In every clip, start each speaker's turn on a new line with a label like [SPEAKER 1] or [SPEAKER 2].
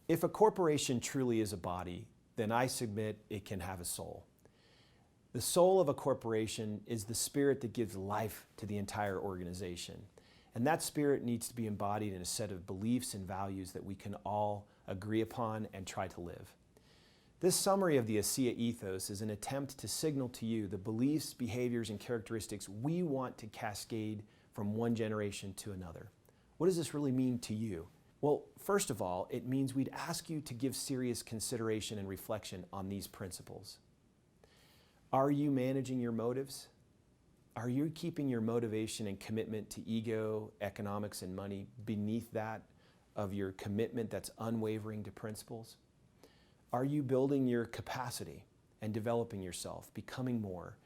[SPEAKER 1] If a corporation truly is a body, then I submit it can have a soul. The soul of a corporation is the spirit that gives life to the entire organization. And that spirit needs to be embodied in a set of beliefs and values that we can all agree upon and try to live. This summary of the ASEA Ethos is an attempt to signal to you the beliefs, behaviors, and characteristics we want to cascade from one generation to another. What does this really mean to you? Well, first of all, it means we'd ask you to give serious consideration and reflection on these principles. Are you managing your motives? Are you keeping your motivation and commitment to ego, economics, and money beneath that of your commitment that's unwavering to principles? Are you building your capacity and developing yourself, becoming more?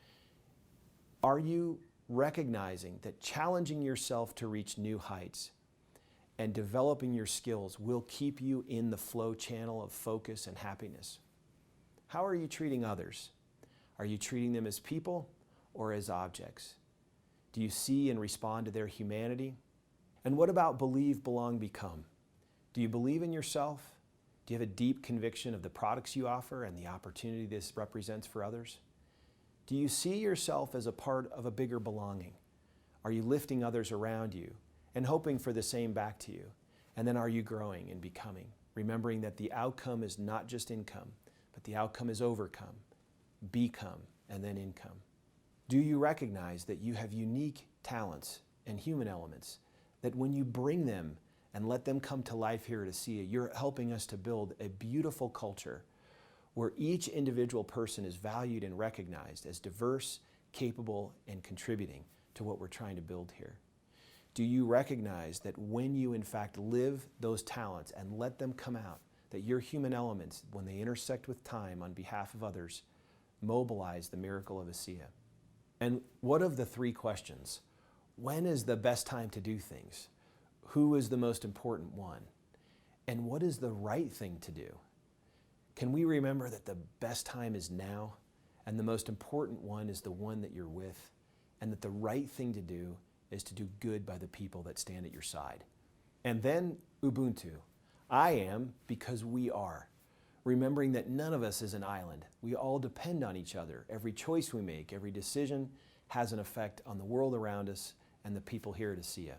[SPEAKER 1] Are you recognizing that challenging yourself to reach new heights and developing your skills will keep you in the flow channel of focus and happiness? How are you treating others? Are you treating them as people or as objects? Do you see and respond to their humanity? And what about believe, belong, become? Do you believe in yourself? Do you have a deep conviction of the products you offer and the opportunity this represents for others? Do you see yourself as a part of a bigger belonging? Are you lifting others around you and hoping for the same back to you? And then are you growing and becoming, remembering that the outcome is not just income, but the outcome is overcome, become, and then income? Do you recognize that you have unique talents and human elements, that when you bring them and let them come to life here at ASEA, you're helping us to build a beautiful culture where each individual person is valued and recognized as diverse, capable, and contributing to what we're trying to build here? Do you recognize that when you in fact live those talents and let them come out, that your human elements, when they intersect with time on behalf of others, mobilize the miracle of ASEA? And what of the three questions? When is the best time to do things? Who is the most important one? And what is the right thing to do? Can we remember that the best time is now, and the most important one is the one that you're with, and that the right thing to do is to do good by the people that stand at your side? And then Ubuntu. I am because we are. Remembering that none of us is an island. We all depend on each other. Every choice we make, every decision has an effect on the world around us and the people here at ASEA.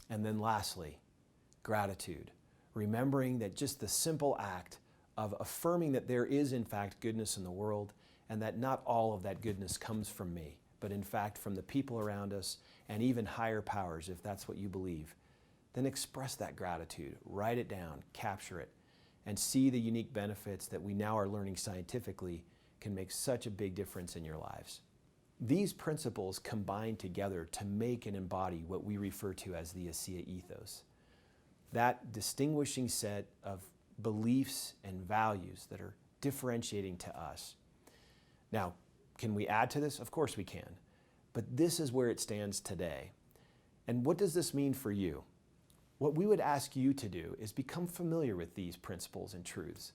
[SPEAKER 1] And then lastly, gratitude. Remembering that just the simple act of affirming that there is in fact goodness in the world and that not all of that goodness comes from me, but in fact from the people around us and even higher powers, if that's what you believe, then express that gratitude, write it down, capture it, and see the unique benefits that we now are learning scientifically can make such a big difference in your lives. These principles combine together to make and embody what we refer to as the ASEA Ethos. That distinguishing set of beliefs and values that are differentiating to us. Now, can we add to this? Of course we can. But this is where it stands today. And what does this mean for you? What we would ask you to do is become familiar with these principles and truths.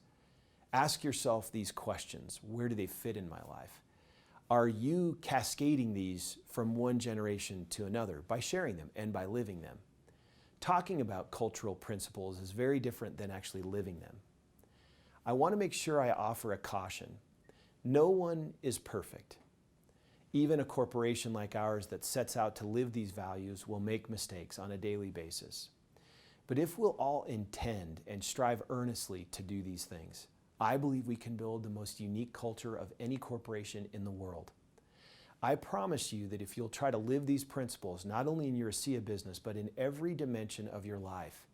[SPEAKER 1] Ask yourself these questions. Where do they fit in my life? Are you cascading these from one generation to another by sharing them and by living them? Talking about cultural principles is very different than actually living them. I want to make sure I offer a caution. No one is perfect. Even a corporation like ours that sets out to live these values will make mistakes on a daily basis. But if we'll all intend and strive earnestly to do these things, I believe we can build the most unique culture of any corporation in the world. I promise you that if you'll try to live these principles, not only in your ASEA business, but in every dimension of your life,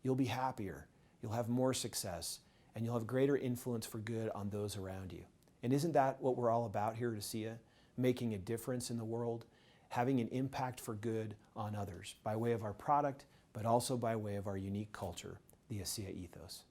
[SPEAKER 1] you'll be happier, you'll have more success, and you'll have greater influence for good on those around you. And isn't that what we're all about here at ASEA? Making a difference in the world, having an impact for good on others by way of our product, but also by way of our unique culture, the ASEA Ethos.